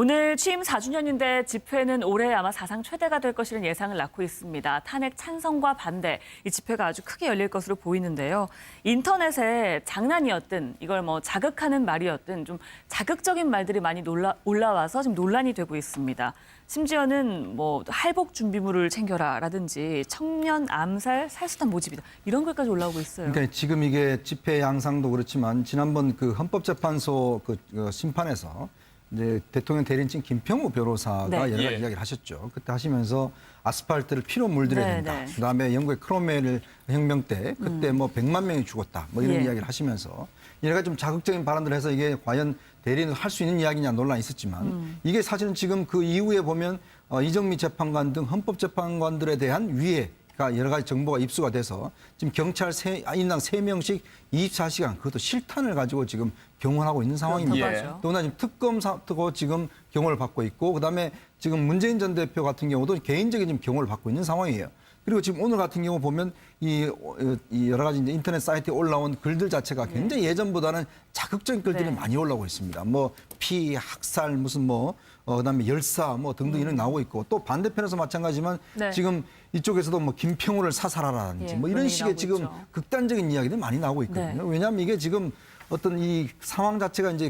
오늘 취임 4주년인데 집회는 올해 아마 사상 최대가 될 것이라는 예상을 낳고 있습니다. 탄핵 찬성과 반대, 이 집회가 아주 크게 열릴 것으로 보이는데요. 인터넷에 장난이었든 이걸 자극하는 말이었든 좀 자극적인 말들이 많이 올라와서 지금 논란이 되고 있습니다. 심지어는 할복 준비물을 챙겨라라든지 청년 암살 살수단 모집이다 이런 글까지 올라오고 있어요. 그러니까 지금 이게 집회 양상도 그렇지만 지난번 그 헌법재판소 심판에서 이제 대통령 대리인진 김평우 변호사가 여러 가지 이야기를 하셨죠. 그때 하시면서 아스팔트를 피로 물들여야 된다. 그다음에 영국의 크롬웰 혁명 때 그때 100만 명이 죽었다. 이런 이야기를 하시면서 여러 가지 좀 자극적인 발언들을 해서 이게 과연 대리인을 할 수 있는 이야기냐 논란이 있었지만 이게 사실은 지금 그 이후에 보면 이정미 재판관 등 헌법재판관들에 대한 위해가 여러 가지 정보가 입수가 돼서 지금 경찰 인당 3명씩 24시간 그것도 실탄을 가지고 지금 경호하고 있는 상황입니다. 또나 지금 특검 사고 지금 경호를 받고 있고 그다음에 지금 문재인 전 대표 같은 경우도 개인적인 지금 경호를 받고 있는 상황이에요. 그리고 지금 오늘 같은 경우 보면 이 여러 가지 이제 인터넷 사이트에 올라온 글들 자체가 굉장히 예전보다는 자극적인 글들이 많이 올라오고 있습니다. 피, 학살, 무슨 그다음에 열사 등등 이런 게 나오고 있고 또 반대편에서 마찬가지지만 지금 이쪽에서도 김평우를 사살하라든지 이런 식의 지금 극단적인 이야기들이 많이 나오고 있거든요. 왜냐하면 이게 지금 어떤 이 상황 자체가 이제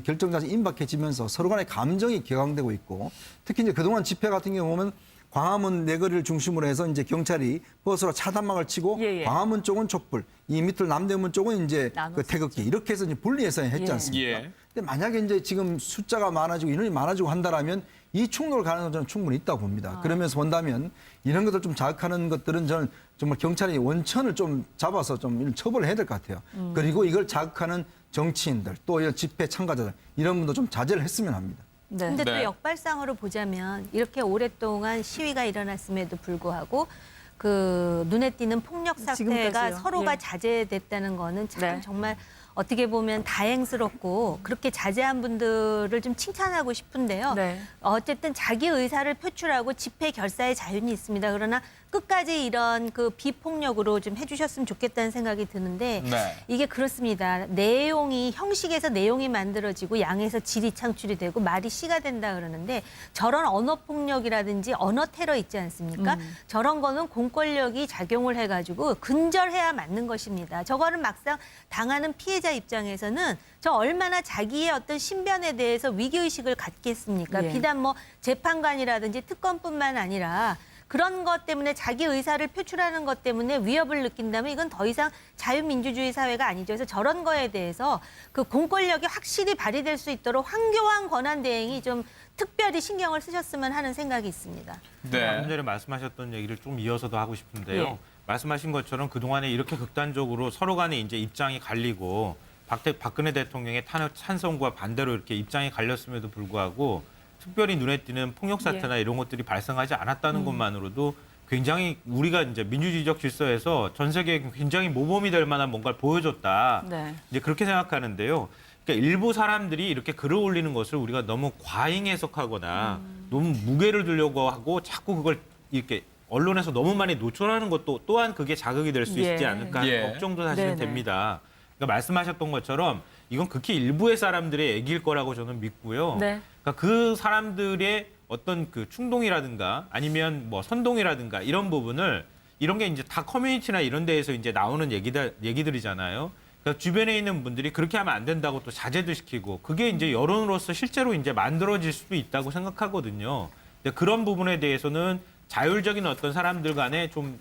결정 자체 임박해지면서 서로 간의 감정이 격앙되고 있고 특히 이제 그동안 집회 같은 경우 보면 광화문 내거리를 중심으로 해서 이제 경찰이 버스로 차단막을 치고 광화문 쪽은 촛불, 이 밑을 남대문 쪽은 이제 그 태극기 이렇게 해서 이제 분리해서 했지 않습니까? 근데 만약에 이제 지금 숫자가 많아지고 인원이 많아지고 한다라면 이 충돌 가능성은 저는 충분히 있다고 봅니다. 그러면서 본다면 이런 것들 좀 자극하는 것들은 저는 정말 경찰이 원천을 좀 잡아서 좀 처벌을 해야 될 것 같아요. 그리고 이걸 자극하는 정치인들 또 이런 집회 참가자들 이런 분도 좀 자제를 했으면 합니다. 근데 또 역발상으로 보자면 이렇게 오랫동안 시위가 일어났음에도 불구하고 그 눈에 띄는 폭력 사태가 서로가 자제됐다는 거는 참 정말 어떻게 보면 다행스럽고 그렇게 자제한 분들을 좀 칭찬하고 싶은데요. 어쨌든 자기 의사를 표출하고 집회 결사의 자유는 있습니다. 그러나 끝까지 이런 그 비폭력으로 좀 해주셨으면 좋겠다는 생각이 드는데 이게 그렇습니다. 형식에서 내용이 만들어지고 양에서 질이 창출이 되고 말이 씨가 된다 그러는데 저런 언어폭력이라든지 언어 테러 있지 않습니까? 저런 거는 공권력이 작용을 해가지고 근절해야 맞는 것입니다. 저거는 막상 당하는 피해자 입장에서는 저 얼마나 자기의 어떤 신변에 대해서 위기의식을 갖겠습니까? 비단 재판관이라든지 특검뿐만 아니라 그런 것 때문에 자기 의사를 표출하는 것 때문에 위협을 느낀다면 이건 더 이상 자유민주주의 사회가 아니죠. 그래서 저런 거에 대해서 그 공권력이 확실히 발휘될 수 있도록 황교안 권한대행이 좀 특별히 신경을 쓰셨으면 하는 생각이 있습니다. 방금 전에 말씀하셨던 얘기를 좀 이어서도 하고 싶은데요. 말씀하신 것처럼 그동안에 이렇게 극단적으로 서로 간에 이제 입장이 갈리고 박근혜 대통령의 탄핵 찬성과 반대로 이렇게 입장이 갈렸음에도 불구하고 특별히 눈에 띄는 폭력 사태나 이런 것들이 발생하지 않았다는 것만으로도 굉장히 우리가 이제 민주주의적 질서에서 전 세계에 굉장히 모범이 될 만한 뭔가를 보여줬다. 이제 그렇게 생각하는데요. 그러니까 일부 사람들이 이렇게 글을 올리는 것을 우리가 너무 과잉 해석하거나 너무 무게를 두려고 하고 자꾸 그걸 이렇게 언론에서 너무 많이 노출하는 것도 또한 그게 자극이 될 수 있지 않을까 하는 걱정도 사실은 됩니다. 그러니까 말씀하셨던 것처럼 이건 극히 일부의 사람들의 얘기일 거라고 저는 믿고요. 그러니까 그 사람들의 어떤 그 충동이라든가 아니면 선동이라든가 이런 부분을 이런 게 이제 다 커뮤니티나 이런 데에서 이제 나오는 얘기들이잖아요. 그러니까 주변에 있는 분들이 그렇게 하면 안 된다고 또 자제도 시키고 그게 이제 여론으로서 실제로 이제 만들어질 수도 있다고 생각하거든요. 근데 그런 부분에 대해서는 자율적인 어떤 사람들 간에 좀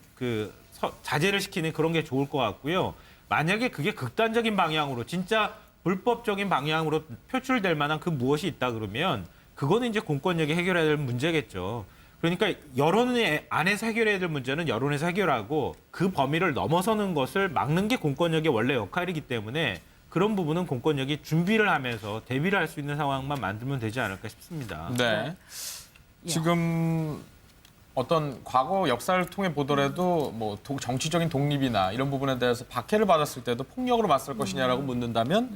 자제를 시키는 그런 게 좋을 것 같고요. 만약에 그게 극단적인 방향으로 진짜 불법적인 방향으로 표출될 만한 그 무엇이 있다 그러면 그거는 이제 공권력이 해결해야 될 문제겠죠. 그러니까 여론 안에서 해결해야 될 문제는 여론에서 해결하고 그 범위를 넘어서는 것을 막는 게 공권력의 원래 역할이기 때문에 그런 부분은 공권력이 준비를 하면서 대비를 할 수 있는 상황만 만들면 되지 않을까 싶습니다. 지금 어떤 과거 역사를 통해 보더라도 정치적인 독립이나 이런 부분에 대해서 박해를 받았을 때도 폭력으로 맞설 것이냐라고 묻는다면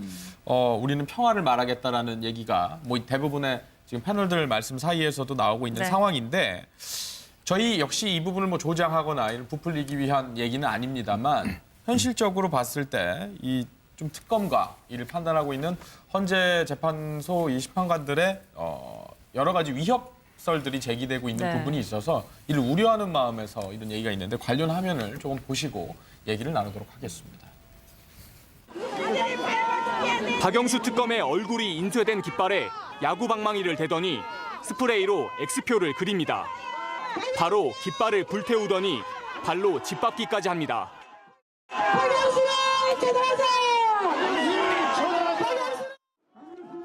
우리는 평화를 말하겠다라는 얘기가 대부분의 지금 패널들 말씀 사이에서도 나오고 있는 상황인데 저희 역시 이 부분을 조장하거나 이를 부풀리기 위한 얘기는 아닙니다만 현실적으로 봤을 때 이 좀 특검과 이를 판단하고 있는 헌재 재판소 이 심판관들의 여러 가지 위협설들이 제기되고 있는 네. 부분이 있어서 이를 우려하는 마음에서 이런 얘기가 있는데 관련 화면을 조금 보시고 얘기를 나누도록 하겠습니다. 박영수 특검의 얼굴이 인쇄된 깃발에 야구 방망이를 대더니 스프레이로 X표를 그립니다. 바로 깃발을 불태우더니 발로 짓밟기까지 합니다.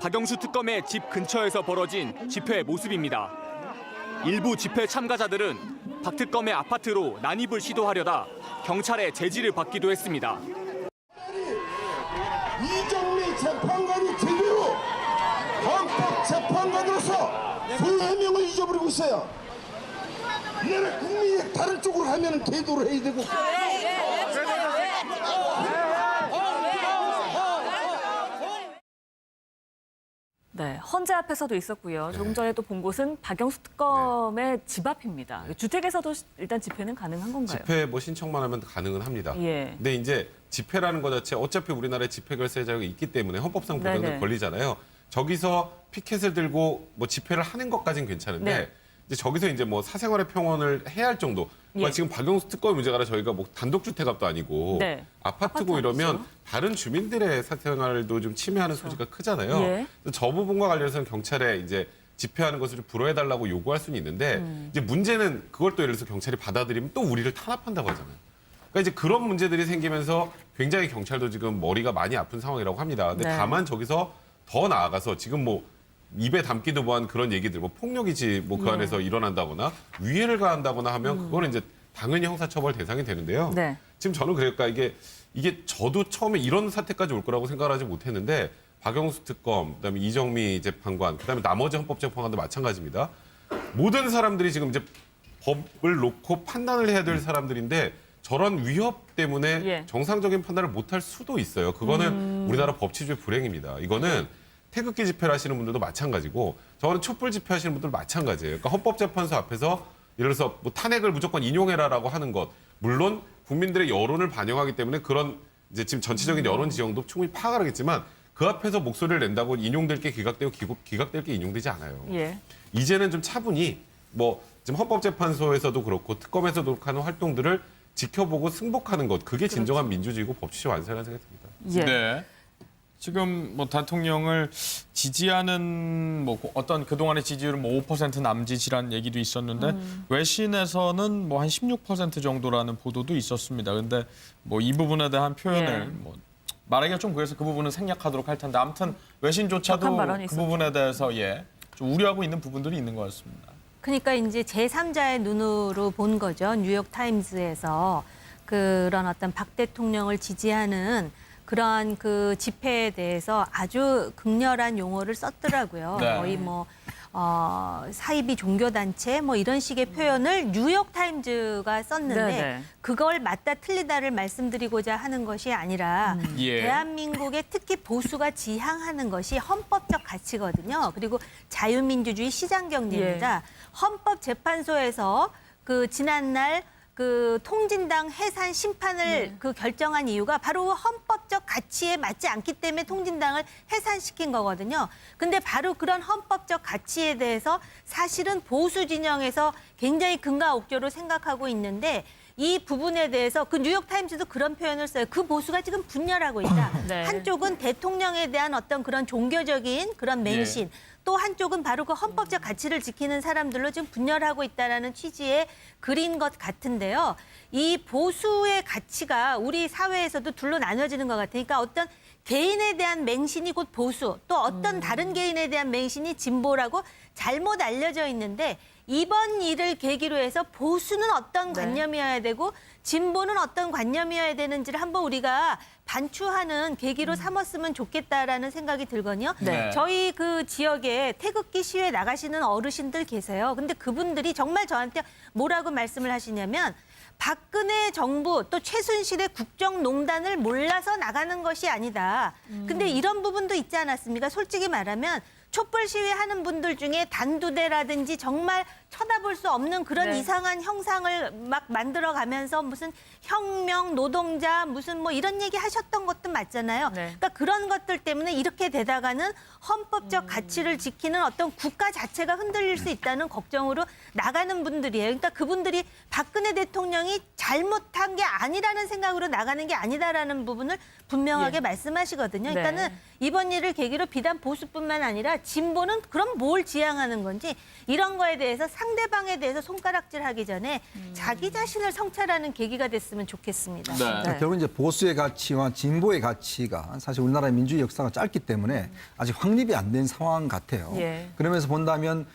박영수 특검의 집 근처에서 벌어진 집회 모습입니다. 일부 집회 참가자들은 박 특검의 아파트로 난입을 시도하려다 경찰의 제지를 받기도 했습니다. 이정미 재판관이 제대로 헌법재판관으로서 소명을 잊어버리고 있어요. 이거는 국민이 다른 쪽으로 하면 계도를 해야 되고. 네, 헌재 앞에서도 있었고요. 조금 전에 또 본 곳은 박영수 특검의 집 앞입니다. 주택에서도 일단 집회는 가능한 건가요? 집회 뭐 신청만 하면 가능은 합니다. 예. 근데 이제 집회라는 것 자체 어차피 우리나라에 집회 결세 자유가 있기 때문에 헌법상 보장된 네네. 권리잖아요. 저기서 피켓을 들고 뭐 집회를 하는 것까지는 괜찮은데 네. 이제 저기서 이제 뭐 사생활의 평온을 해야 할 정도. 그러니까 예. 지금 박영수 특검의 문제가 아니라 저희가 뭐 단독주택업도 아니고 네. 아파트고 아파트 이러면 아니죠. 다른 주민들의 사생활도 좀 침해하는 소지가 크잖아요. 예. 그래서 저 부분과 관련해서는 경찰에 이제 집회하는 것을 좀 불허해달라고 요구할 수는 있는데 이제 문제는 그걸 또 예를 들어서 경찰이 받아들이면 또 우리를 탄압한다고 하잖아요. 그러니까 이제 그런 문제들이 생기면서 굉장히 경찰도 지금 머리가 많이 아픈 상황이라고 합니다. 근데 네. 다만 저기서 더 나아가서 지금 뭐 입에 담기도 뭐한 그런 얘기들, 뭐 폭력이지 뭐 그 네. 안에서 일어난다거나 위해를 가한다거나 하면 그거는 이제 당연히 형사처벌 대상이 되는데요. 네. 지금 저는 그러니까 이게 저도 처음에 이런 사태까지 올 거라고 생각을 하지 못했는데 박영수 특검, 그다음에 이정미 재판관, 그다음에 나머지 헌법재판관도 마찬가지입니다. 모든 사람들이 지금 이제 법을 놓고 판단을 해야 될 사람들인데 저런 위협 때문에 예. 정상적인 판단을 못할 수도 있어요. 그거는 우리나라 법치주의 불행입니다. 이거는 태극기 집회를 하시는 분들도 마찬가지고 저는 촛불 집회 하시는 분들도 마찬가지예요. 그러니까 헌법재판소 앞에서 예를 들어서 뭐 탄핵을 무조건 인용해라라고 하는 것, 물론 국민들의 여론을 반영하기 때문에 그런 이제 지금 전체적인 여론 지형도 충분히 파악을 하겠지만 그 앞에서 목소리를 낸다고 인용될 게 기각되고 기각될 게 인용되지 않아요. 예. 이제는 좀 차분히 뭐 지금 헌법재판소에서도 그렇고 특검에서도 그렇고 하는 활동들을 지켜보고 승복하는 것, 그게 진정한 민주주의고 법치주의 완성이라는 생각이 듭니다. 예. 네. 지금 뭐 대통령을 지지하는 뭐 어떤 그동안의 지지율은 뭐 5% 남짓이라는 얘기도 있었는데 외신에서는 뭐 한 16% 정도라는 보도도 있었습니다. 근데 뭐 이 부분에 대한 표현을 예. 뭐 말하기가 좀 그래서 그 부분은 생략하도록 할 텐데 아무튼 외신조차도 격한 발언이 그 있었죠. 부분에 대해서 좀 우려하고 있는 부분들이 있는 것 같습니다. 그러니까 이제 제3자의 눈으로 본 거죠. 뉴욕 타임즈에서 그런 어떤 박 대통령을 지지하는 그런 그 집회에 대해서 아주 극렬한 용어를 썼더라고요. 네. 거의 뭐 사이비 종교단체 뭐 이런 식의 표현을 뉴욕 타임즈가 썼는데 네네. 그걸 맞다 틀리다를 말씀드리고자 하는 것이 아니라 예. 대한민국의 특히 보수가 지향하는 것이 헌법적 가치거든요. 그리고 자유민주주의 시장경제입니다. 헌법재판소에서 그 지난날 그 통진당 해산 심판을 그 결정한 이유가 바로 헌법적 가치에 맞지 않기 때문에 통진당을 해산시킨 거거든요. 근데 바로 그런 헌법적 가치에 대해서 사실은 보수 진영에서 굉장히 금가옥조로 생각하고 있는데 이 부분에 대해서 그 뉴욕타임즈도 그런 표현을 써요. 그 보수가 지금 분열하고 있다. 네. 한쪽은 대통령에 대한 어떤 그런 종교적인 그런 맹신, 또 한쪽은 바로 그 헌법적 가치를 지키는 사람들로 지금 분열하고 있다라는 취지의 글인 것 같은데요. 이 보수의 가치가 우리 사회에서도 둘로 나눠지는 것 같으니까 어떤 개인에 대한 맹신이 곧 보수, 또 어떤 다른 개인에 대한 맹신이 진보라고 잘못 알려져 있는데 이번 일을 계기로 해서 보수는 어떤 네. 관념이어야 되고 진보는 어떤 관념이어야 되는지를 한번 우리가 반추하는 계기로 삼았으면 좋겠다라는 생각이 들거든요. 네. 저희 그 지역에 태극기 시위에 나가시는 어르신들 계세요. 근데 그분들이 정말 저한테 뭐라고 말씀을 하시냐면 박근혜 정부 또 최순실의 국정농단을 몰라서 나가는 것이 아니다. 근데 이런 부분도 있지 않았습니까? 솔직히 말하면 촛불 시위하는 분들 중에 단두대라든지 정말 쳐다볼 수 없는 그런 네. 이상한 형상을 막 만들어가면서 무슨 혁명, 노동자 무슨 뭐 이런 얘기 하셨던 것도 맞잖아요. 네. 그러니까 그런 것들 때문에 이렇게 되다가는 헌법적 가치를 지키는 어떤 국가 자체가 흔들릴 수 있다는 걱정으로 나가는 분들이에요. 그러니까 그분들이 박근혜 대통령이 잘못한 게 아니라는 생각으로 나가는 게 아니다라는 부분을 분명하게 예. 말씀하시거든요. 네. 그러니까는 이번 일을 계기로 비단 보수뿐만 아니라 진보는 그럼 뭘 지향하는 건지 이런 거에 대해서 상대방에 대해서 손가락질하기 전에 자기 자신을 성찰하는 계기가 됐으면 좋겠습니다. 네. 결국 이제 보수의 가치와 진보의 가치가 사실 우리나라의 민주주의 역사가 짧기 때문에 아직 확립이 안 된 상황 같아요. 예. 그러면서 본다면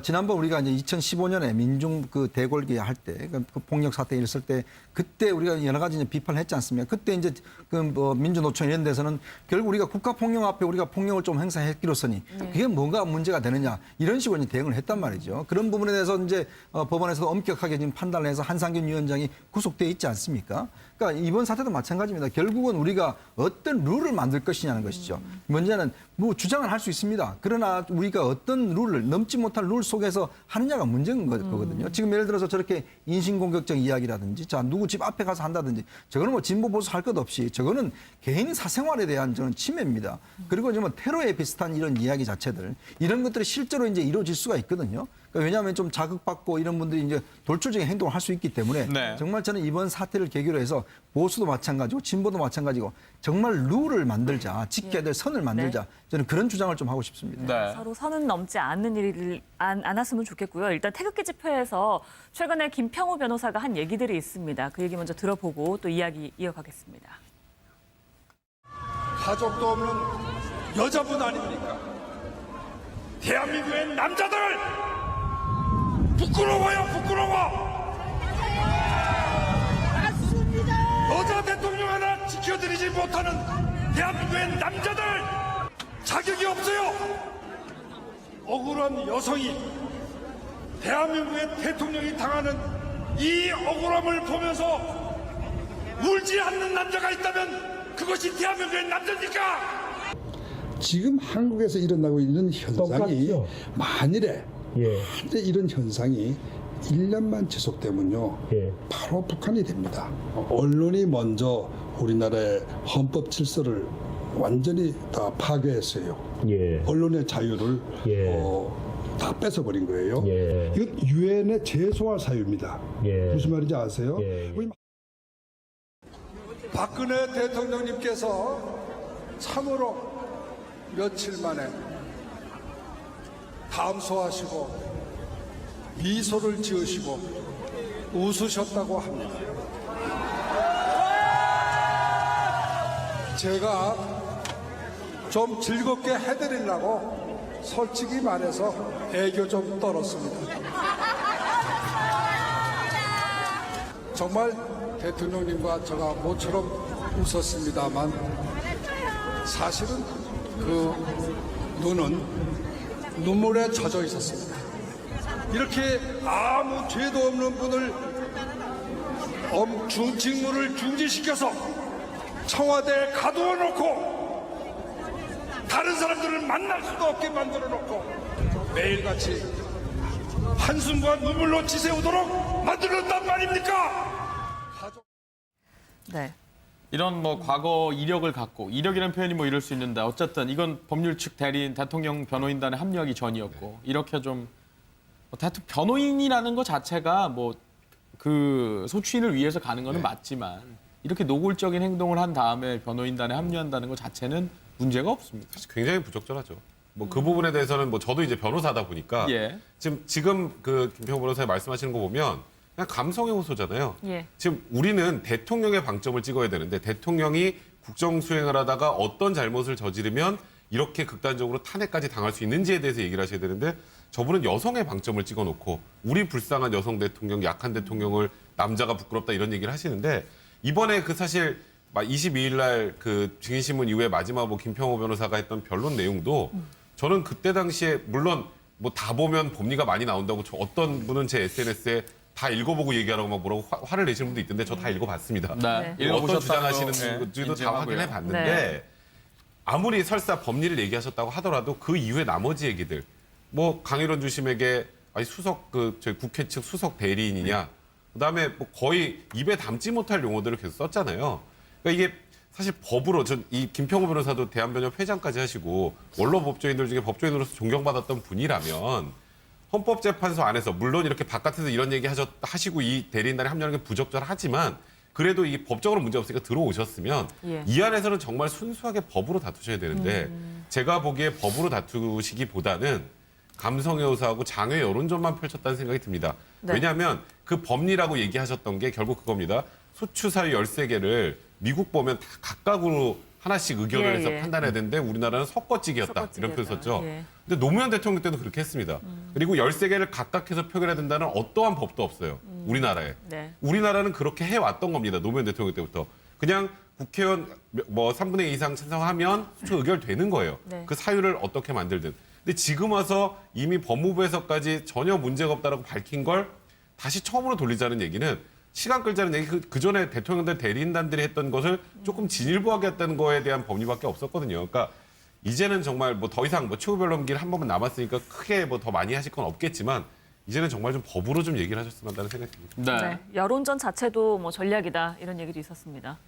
지난번 우리가 이제 2015년에 민중 그 대궐기 할 때 그 폭력 사태 일었을 때 그때 우리가 여러 가지 이제 비판을 했지 않습니까? 그때 이제 그 뭐 민주노총 이런 데서는 결국 우리가 국가 폭력 앞에 우리가 폭력을 좀 행사했기로서니 그게 뭔가 문제가 되느냐 이런 식으로 이제 대응을 했단 말이죠. 그런 부분에 대해서 이제 법원에서 엄격하게 지금 판단을 해서 한상균 위원장이 구속돼 있지 않습니까? 그러니까 이번 사태도 마찬가지입니다. 결국은 우리가 어떤 룰을 만들 것이냐는 것이죠. 문제는 뭐 주장을 할 수 있습니다. 그러나 우리가 어떤 룰을 넘지 못할 룰 속에서 하느냐가 문제인 거거든요. 지금 예를 들어서 저렇게 인신공격적 이야기라든지 자 누구 집 앞에 가서 한다든지 저거는 뭐 진보 보수 할 것 없이 저거는 개인 사생활에 대한 저는 침해입니다. 그리고 뭐 테러에 비슷한 이런 이야기 자체들 이런 것들이 실제로 이제 이루어질 수가 있거든요. 그러니까 왜냐하면 좀 자극받고 이런 분들이 이제 돌출적인 행동을 할 수 있기 때문에 네. 정말 저는 이번 사태를 계기로 해서 보수도 마찬가지고 진보도 마찬가지고 정말 룰을 만들자 지켜야 될 선을 만들자 저는 그런 주장을 좀 하고 싶습니다. 네. 서로 선은 넘지 않는 일을 않았으면 좋겠고요. 일단 태극기 집회에서 최근에 김평우 변호사가 한 얘기들이 있습니다. 그 얘기 먼저 들어보고 또 이야기 이어가겠습니다. 가족도 없는 여자분 아닙니까? 대한민국의 남자들 부끄러워요, 부끄러워. 여자 대통령 하나 지켜드리지 못하는 대한민국의 남자들 자격이 없어요. 억울한 여성이 대한민국의 대통령이 당하는 이 억울함을 보면서 울지 않는 남자가 있다면 그것이 대한민국의 남자입니까? 지금 한국에서 일어나고 있는 현상이 똑같죠? 만일에 예. 이런 현상이 1년만 지속되면요. 예. 바로 북한이 됩니다. 언론이 먼저 우리나라의 헌법 질서를 완전히 다 파괴했어요. 예. 언론의 자유를 예. 다 뺏어버린 거예요. 예. 이건 유엔에 제소할 사유입니다. 예. 무슨 말인지 아세요? 예. 우리 박근혜 대통령님께서 참으로 며칠 만에 감소하시고 미소를 지으시고 웃으셨다고 합니다. 제가 좀 즐겁게 해드리려고 솔직히 말해서 애교 좀 떨었습니다. 정말 대통령님과 제가 모처럼 웃었습니다만 사실은 그 눈은 눈물에 젖어 있었습니다. 이렇게 아무 죄도 없는 분을 직무를 중지시켜서 청와대에 가두어 놓고 다른 사람들을 만날 수도 없게 만들어 놓고 매일같이 한숨과 눈물로 지새우도록 만들었단 말입니까? 네. 이런 뭐 과거 이력을 갖고 이력이라는 표현이 뭐 이럴 수 있는데 어쨌든 이건 법률 측 대리인 대통령 변호인단에 합류하기 전이었고 이렇게 좀 변호인이라는 것 자체가 뭐 그 소추인을 위해서 가는 거는 맞지만 이렇게 노골적인 행동을 한 다음에 변호인단에 합류한다는 것 자체는 문제가 없습니다. 사실 굉장히 부적절하죠. 뭐 그 부분에 대해서는 뭐 저도 이제 변호사다 보니까 예. 지금 그 김평우 변호사님 말씀하시는 거 보면 그냥 감성의 호소잖아요. 예. 지금 우리는 대통령의 방점을 찍어야 되는데 대통령이 국정 수행을 하다가 어떤 잘못을 저지르면 이렇게 극단적으로 탄핵까지 당할 수 있는지에 대해서 얘기를 하셔야 되는데 저분은 여성의 방점을 찍어놓고 우리 불쌍한 여성 대통령, 약한 대통령을 남자가 부끄럽다 이런 얘기를 하시는데 이번에 그 사실 22일 날 그 증인신문 이후에 마지막 뭐 김평호 변호사가 했던 변론 내용도 저는 그때 당시에 물론 뭐 다 보면 법리가 많이 나온다고 어떤 분은 제 SNS에 다 읽어보고 얘기하라고 막 뭐라고 화를 내시는 분도 있던데 저 다 읽어봤습니다. 네. 네. 어떤 읽어보셨다고, 주장하시는 네, 분들도 다 인정하고요. 확인해 봤는데 네. 아무리 설사 법리를 얘기하셨다고 하더라도 그 이후에 나머지 얘기들 뭐 강일원 주심에게 아니 수석 저희 국회 측 수석 대리인이냐 그다음에 뭐 거의 입에 담지 못할 용어들을 계속 썼잖아요. 그러니까 이게 사실 법으로 이 김평우 변호사도 대한변협 회장까지 하시고 원로 법조인들 중에 법조인으로서 존경받았던 분이라면 헌법재판소 안에서 물론 이렇게 바깥에서 이런 얘기 하시고 이 대리인단에 합류하는 게 부적절하지만 그래도 이 법적으로 문제 없으니까 들어오셨으면 이 안에서는 정말 순수하게 법으로 다투셔야 되는데 제가 보기에 법으로 다투시기보다는 감성의 호소하고 장외 여론전만 펼쳤다는 생각이 듭니다. 네. 왜냐하면 그 법리라고 얘기하셨던 게 결국 그겁니다. 소추사유 13개를 미국 보면 다 각각으로 하나씩 의결을 해서 판단해야 되는데 우리나라는 섞어찌기였다. 이런 표현 썼죠. 근데 노무현 대통령 때도 그렇게 했습니다. 그리고 13개를 각각 해서 표결해야 된다는 어떠한 법도 없어요. 우리나라에. 네. 우리나라는 그렇게 해왔던 겁니다. 노무현 대통령 때부터. 그냥 국회의원 뭐 3분의 2 이상 찬성하면 수초 의결되는 거예요. 네. 그 사유를 어떻게 만들든. 근데 지금 와서 이미 법무부에서까지 전혀 문제가 없다라고 밝힌 걸 다시 처음으로 돌리자는 얘기는 시간 끌자는 얘기 그 전에 대통령들 대리인단들이 했던 것을 조금 진일보하게 했다는 거에 대한 법리밖에 없었거든요. 그러니까 이제는 정말 뭐 더 이상 뭐 최후변론길 한 번만 남았으니까 크게 뭐 더 많이 하실 건 없겠지만 이제는 정말 좀 법으로 좀 얘기를 하셨으면 한다는 생각이 듭니다. 네. 네. 여론전 자체도 뭐 전략이다 이런 얘기도 있었습니다.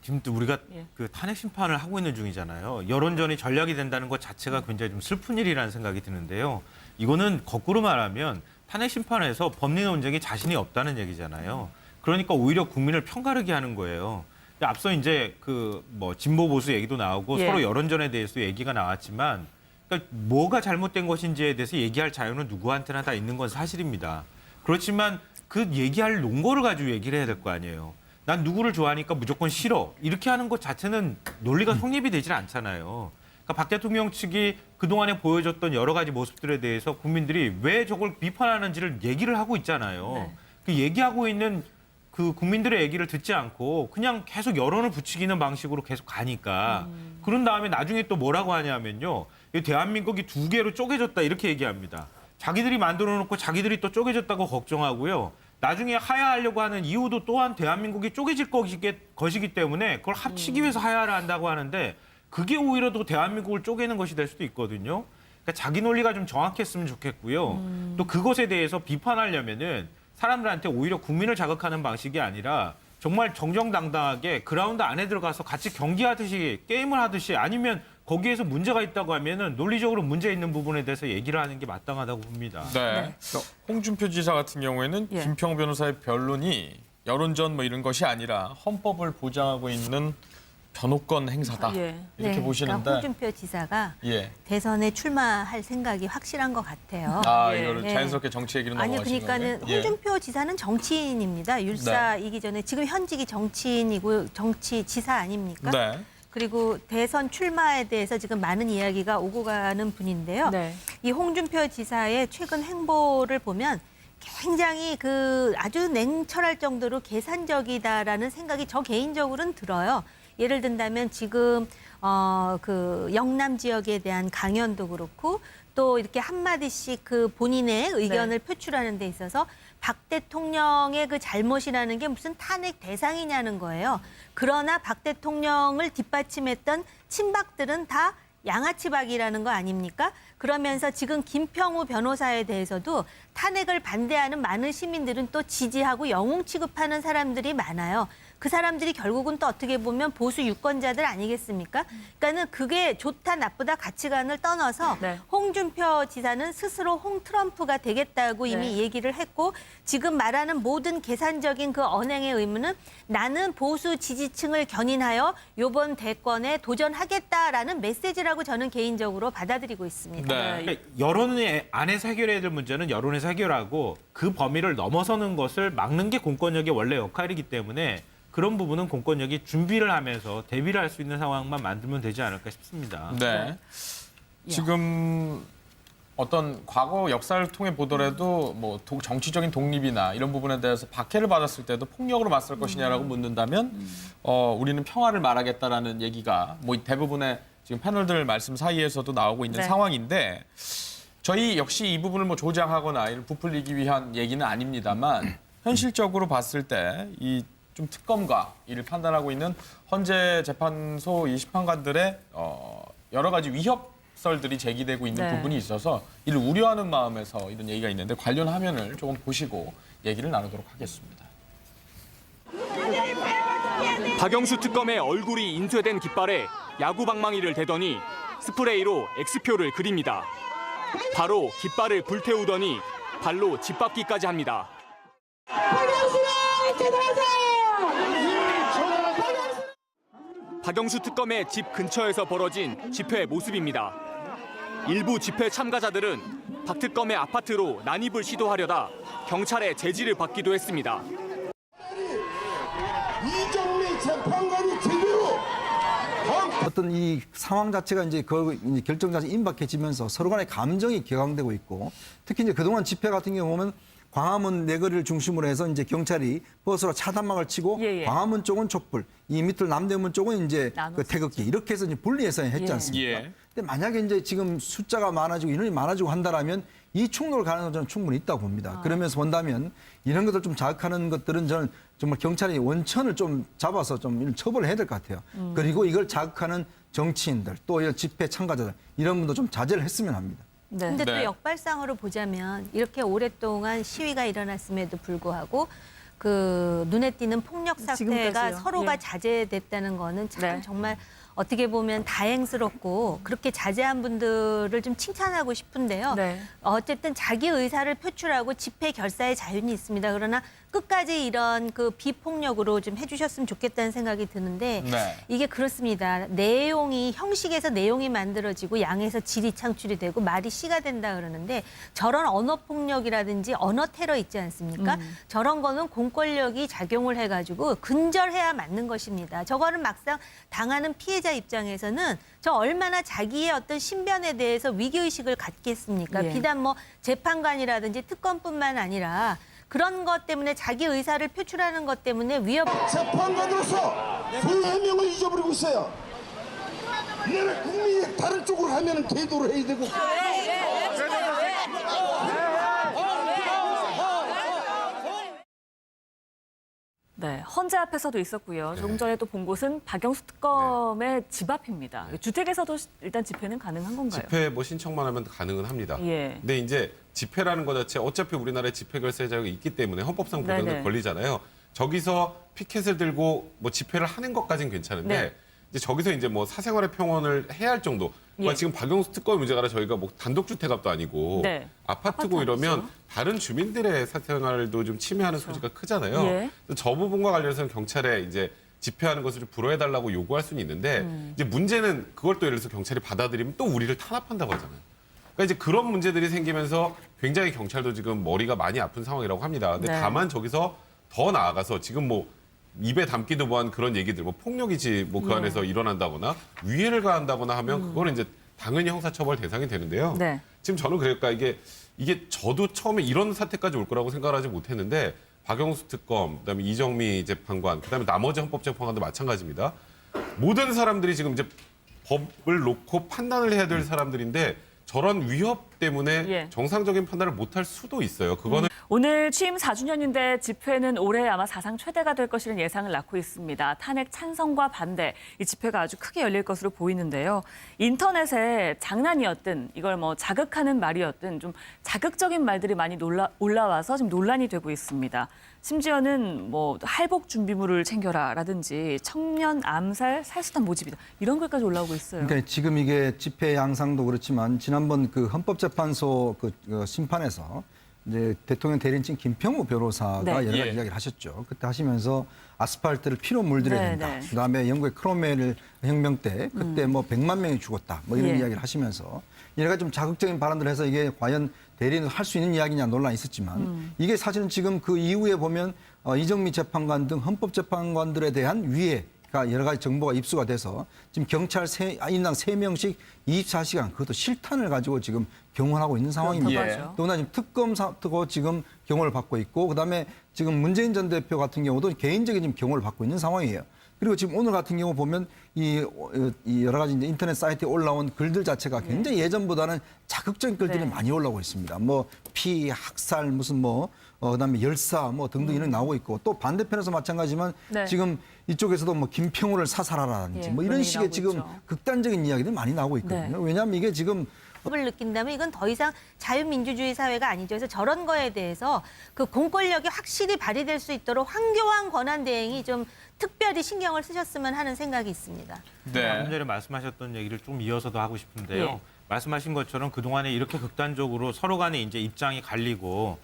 지금 또 우리가 예. 그 탄핵 심판을 하고 있는 중이잖아요. 여론전이 전략이 된다는 것 자체가 굉장히 좀 슬픈 일이라는 생각이 드는데요. 이거는 거꾸로 말하면 탄핵 심판에서 법리 논쟁에 자신이 없다는 얘기잖아요. 그러니까 오히려 국민을 편가르게 하는 거예요. 근데 앞서 이제 그 뭐 진보 보수 얘기도 나오고 예. 서로 여론전에 대해서 얘기가 나왔지만 그러니까 뭐가 잘못된 것인지에 대해서 얘기할 자유는 누구한테나 다 있는 건 사실입니다. 그렇지만 그 얘기할 논거를 가지고 얘기를 해야 될 거 아니에요. 난 누구를 좋아하니까 무조건 싫어. 이렇게 하는 것 자체는 논리가 성립이 되질 않잖아요. 그러니까 박 대통령 측이 그동안에 보여줬던 여러 가지 모습들에 대해서 국민들이 왜 저걸 비판하는지를 얘기를 하고 있잖아요. 네. 그 얘기하고 있는 그 국민들의 얘기를 듣지 않고 그냥 계속 여론을 부추기는 방식으로 계속 가니까 그런 다음에 나중에 또 뭐라고 하냐면요. 이 대한민국이 두 개로 쪼개졌다 이렇게 얘기합니다. 자기들이 만들어 놓고 자기들이 또 쪼개졌다고 걱정하고요. 나중에 하야하려고 하는 이유도 또한 대한민국이 쪼개질 것이기 때문에 그걸 합치기 위해서 하야를 한다고 하는데 그게 오히려 더 대한민국을 쪼개는 것이 될 수도 있거든요. 그러니까 자기 논리가 좀 정확했으면 좋겠고요. 또 그것에 대해서 비판하려면은 사람들한테 오히려 국민을 자극하는 방식이 아니라 정말 정정당당하게 그라운드 안에 들어가서 같이 경기하듯이 게임을 하듯이 아니면 거기에서 문제가 있다고 하면은 논리적으로 문제 있는 부분에 대해서 얘기를 하는 게 마땅하다고 봅니다. 네. 홍준표 지사 같은 경우에는 예. 김평우 변호사의 변론이 여론전 뭐 이런 것이 아니라 헌법을 보장하고 있는 변호권 행사다. 예. 이렇게 보시는데. 그러니까 홍준표 지사가 예. 대선에 출마할 생각이 확실한 것 같아요. 아, 예. 이거를 네. 자연스럽게 정치 얘기로 아니요, 넘어가시는 그러니까는 건가요? 예. 홍준표 지사는 정치인입니다. 율사이기 전에 지금 현직이 정치인이고 지사 아닙니까? 네. 그리고 대선 출마에 대해서 지금 많은 이야기가 오고 가는 분인데요. 네. 이 홍준표 지사의 최근 행보를 보면 굉장히 그 아주 냉철할 정도로 계산적이다라는 생각이 저 개인적으로는 들어요. 예를 든다면 지금 그 영남 지역에 대한 강연도 그렇고 또 이렇게 한마디씩 그 본인의 의견을 표출하는 데 있어서 박 대통령의 그 잘못이라는 게 무슨 탄핵 대상이냐는 거예요. 그러나 박 대통령을 뒷받침했던 친박들은 다 양아치박이라는 거 아닙니까? 그러면서 지금 김평우 변호사에 대해서도 탄핵을 반대하는 많은 시민들은 또 지지하고 영웅 취급하는 사람들이 많아요. 그 사람들이 결국은 또 어떻게 보면 보수 유권자들 아니겠습니까? 그러니까는 그게 좋다 나쁘다 가치관을 떠나서 네. 홍준표 지사는 스스로 홍 트럼프가 되겠다고 이미 얘기를 했고 지금 말하는 모든 계산적인 그 언행의 의무는 나는 보수 지지층을 견인하여 이번 대권에 도전하겠다라는 메시지라고 저는 개인적으로 받아들이고 있습니다. 네. 그러니까 여론 안에서 해결해야 될 문제는 여론에서 해결하고 그 범위를 넘어서는 것을 막는 게 공권력의 원래 역할이기 때문에 그런 부분은 공권력이 준비를 하면서 대비를 할 수 있는 상황만 만들면 되지 않을까 싶습니다. 네. 지금 어떤 과거 역사를 통해 보더라도 뭐 정치적인 독립이나 이런 부분에 대해서 박해를 받았을 때도 폭력으로 맞설 것이냐라고 묻는다면 우리는 평화를 말하겠다라는 얘기가 뭐 대부분의 지금 패널들 말씀 사이에서도 나오고 있는 네. 상황인데 저희 역시 이 부분을 뭐 조장하거나 이를 부풀리기 위한 얘기는 아닙니다만 현실적으로 봤을 때 이 좀 특검과 이를 판단하고 있는 헌재 재판소 이 심판관들의 여러 가지 위협설들이 제기되고 있는 네. 부분이 있어서 이를 우려하는 마음에서 이런 얘기가 있는데 관련 화면을 조금 보시고 얘기를 나누도록 하겠습니다. 박영수 특검의 얼굴이 인쇄된 깃발에 야구 방망이를 대더니 스프레이로 X표를 그립니다. 바로 깃발을 불태우더니 발로 짓밟기까지 합니다. 박영수 특검의 집 근처에서 벌어진 집회 모습입니다. 일부 집회 참가자들은 박 특검의 아파트로 난입을 시도하려다 경찰의 제지를 받기도 했습니다. 이정미 재판관이 제대로 어떤 이 상황 자체가 이제 이제 결정 자체 임박해지면서 서로 간의 감정이 격앙되고 있고 특히 이제 그동안 집회 같은 경우 보면 광화문 내거리를 중심으로 해서 이제 경찰이 버스로 차단막을 치고 예, 예. 광화문 쪽은 촛불, 이 밑을 남대문 쪽은 이제 그 나눴었죠. 태극기 이렇게 해서 이제 분리해서 했지 예. 않습니까? 예. 근데 만약에 이제 지금 숫자가 많아지고 인원이 많아지고 한다라면 이 충돌 가능성은 저는 충분히 있다고 봅니다. 그러면서 본다면 이런 것들 좀 자극하는 것들은 저는 정말 경찰이 원천을 좀 잡아서 좀 처벌을 해야 될 것 같아요. 그리고 이걸 자극하는 정치인들 또 이런 집회 참가자들 이런 분도 좀 자제를 했으면 합니다. 네. 근데 네. 또 역발상으로 보자면 이렇게 오랫동안 시위가 일어났음에도 불구하고 그 눈에 띄는 폭력 사태가 지금까지요. 서로가 예. 자제됐다는 거는 참 네. 정말 어떻게 보면 다행스럽고 그렇게 자제한 분들을 좀 칭찬하고 싶은데요. 네. 어쨌든 자기 의사를 표출하고 집회 결사의 자유는 있습니다. 그러나 끝까지 이런 그 비폭력으로 좀 해주셨으면 좋겠다는 생각이 드는데 네. 이게 그렇습니다. 내용이 형식에서 내용이 만들어지고 양에서 질이 창출이 되고 말이 씨가 된다 그러는데 저런 언어 폭력이라든지 언어 테러 있지 않습니까? 저런 거는 공권력이 작용을 해가지고 근절해야 맞는 것입니다. 저거는 막상 당하는 피해자 입장에서는 저 얼마나 자기의 어떤 신변에 대해서 위기의식을 갖겠습니까? 예. 비단 뭐 재판관이라든지 특검뿐만 아니라 그런 것 때문에 자기 의사를 표출하는 것 때문에 위협. 재판관으로서 그 해명을 잊어버리고 있어요. 내가 국민이 다른 쪽으로 하면 대도를 해야 되고 네, 헌재 앞에서도 있었고요. 조금 전에 또 본 곳은 박영수 특검의 집 앞입니다. 주택에서도 일단 집회는 가능한 건가요? 집회 뭐 신청만 하면 가능은 합니다. 예. 근데 이제 집회라는 것 자체 어차피 우리나라에 집회 결사의 자유가 있기 때문에 헌법상 보장된 네네. 권리잖아요. 저기서 피켓을 들고 뭐 집회를 하는 것까지는 괜찮은데 네. 이제 저기서 이제 뭐 사생활의 평온을 해야 할 정도. 그러니까 예. 지금 박영수 특검 문제가 아니라 저희가 뭐 단독주택업도 아니고 네. 아파트고 아파트 이러면 아니죠? 다른 주민들의 사생활도 좀 침해하는 소지가 크잖아요. 예. 그래서 저 부분과 관련해서는 경찰에 이제 집회하는 것을 좀 불허해달라고 요구할 수는 있는데 이제 문제는 그걸 또 예를 들어서 경찰이 받아들이면 또 우리를 탄압한다고 하잖아요. 그러니까 이제 그런 문제들이 생기면서 굉장히 경찰도 지금 머리가 많이 아픈 상황이라고 합니다. 근데 네. 다만 저기서 더 나아가서 지금 뭐 입에 담기도 뭐한 그런 얘기들, 뭐 폭력이지 뭐 그 안에서 일어난다거나 위해를 가한다거나 하면 그거는 이제 당연히 형사처벌 대상이 되는데요. 네. 지금 저는 그러니까 이게 저도 처음에 이런 사태까지 올 거라고 생각을 하지 못했는데 박영수 특검, 그다음에 이정미 재판관, 그다음에 나머지 헌법재판관도 마찬가지입니다. 모든 사람들이 지금 이제 법을 놓고 판단을 해야 될 사람들인데 저런 위협 때문에 예. 정상적인 판단을 못할 수도 있어요. 그거는 오늘 취임 4주년인데 집회는 올해 아마 사상 최대가 될 것이라는 예상을 낳고 있습니다. 탄핵 찬성과 반대, 이 집회가 아주 크게 열릴 것으로 보이는데요. 인터넷에 장난이었든 이걸 뭐 자극하는 말이었든 좀 자극적인 말들이 많이 올라와서 지금 논란이 되고 있습니다. 심지어는 뭐 할복 준비물을 챙겨라라든지 청년 암살 살수단 모집이다 이런 글까지 올라오고 있어요. 그러니까 지금 이게 집회 양상도 그렇지만 지난번 그 헌법재판소 그 심판에서 이제 대통령 대리인진 김평우 변호사가 네. 여러 가지 예. 이야기를 하셨죠. 그때 하시면서 아스팔트를 피로 물들여야 네, 된다. 네. 그다음에 영국의 크롬웰 혁명 때 그때 뭐 100만 명이 죽었다. 뭐 이런 예. 이야기를 하시면서 여러 가지 좀 자극적인 발언들을 해서 이게 과연 대리인을 할 수 있는 이야기냐 논란이 있었지만 이게 사실은 지금 그 이후에 보면 이정미 재판관 등 헌법재판관들에 대한 위해가 여러 가지 정보가 입수가 돼서 지금 경찰 인당 3명씩 24시간 그것도 실탄을 가지고 지금 경호하고 있는 상황입니다. 예. 그렇다고 또나 지금 특검 사고 지금 경호를 받고 있고 그다음에 지금 문재인 전 대표 같은 경우도 개인적인 지금 경호를 받고 있는 상황이에요. 그리고 지금 오늘 같은 경우 보면 이 여러 가지 이제 인터넷 사이트에 올라온 글들 자체가 굉장히 예전보다는 자극적인 글들이 많이 올라오고 있습니다. 뭐 피, 학살, 무슨 뭐 그다음에 열사 뭐 등등 이런 게 나오고 있고 또 반대편에서 마찬가지지만 지금 이쪽에서도 뭐 김평우를 사살하라든지 뭐 이런 식의 지금 극단적인 이야기들이 많이 나오고 있거든요. 왜냐하면 이게 지금 을 느낀다면 이건 더 이상 자유민주주의 사회가 아니죠. 그래서 저런 거에 대해서 그 공권력이 확실히 발휘될 수 있도록 황교안 권한대행이 좀 특별히 신경을 쓰셨으면 하는 생각이 있습니다. 좀 전에 말씀하셨던 얘기를 좀 이어서도 하고 싶은데요. 말씀하신 것처럼 그동안에 이렇게 극단적으로 서로 간에 이제 입장이 갈리고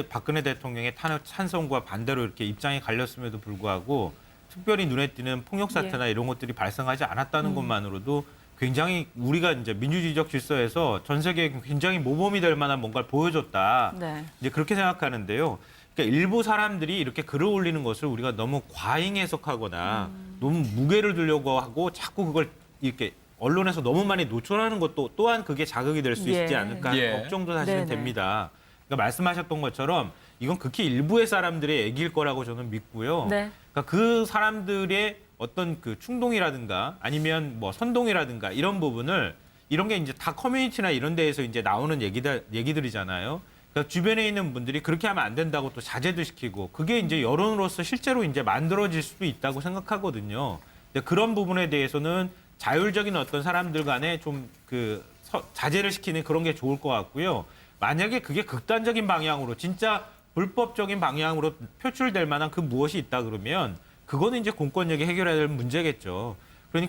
박근혜 대통령의 탄핵 찬성과 반대로 이렇게 입장이 갈렸음에도 불구하고 특별히 눈에 띄는 폭력 사태나 이런 것들이 발생하지 않았다는 것만으로도 굉장히 우리가 이제 민주주의적 질서에서 전 세계에 굉장히 모범이 될 만한 뭔가를 보여줬다. 이제 그렇게 생각하는데요. 그러니까 일부 사람들이 이렇게 글을 올리는 것을 우리가 너무 과잉 해석하거나 너무 무게를 두려고 하고 자꾸 그걸 이렇게 언론에서 너무 많이 노출하는 것도 또한 그게 자극이 될 수 있지 않을까 하는 걱정도 사실은 됩니다. 그러니까 말씀하셨던 것처럼 이건 극히 일부의 사람들의 얘기일 거라고 저는 믿고요. 그러니까 그 사람들의 어떤 그 충동이라든가 아니면 뭐 선동이라든가 이런 부분을 이런 게 이제 다 커뮤니티나 이런 데에서 이제 나오는 얘기들이잖아요. 그러니까 주변에 있는 분들이 그렇게 하면 안 된다고 또 자제도 시키고 그게 이제 여론으로서 실제로 이제 만들어질 수도 있다고 생각하거든요. 근데 그런 부분에 대해서는 자율적인 어떤 사람들 간에 좀 그 자제를 시키는 그런 게 좋을 것 같고요. 만약에 그게 극단적인 방향으로 진짜 불법적인 방향으로 표출될 만한 그 무엇이 있다 그러면 그거는 이제 공권력이 해결해야 될 문제겠죠. 그러니까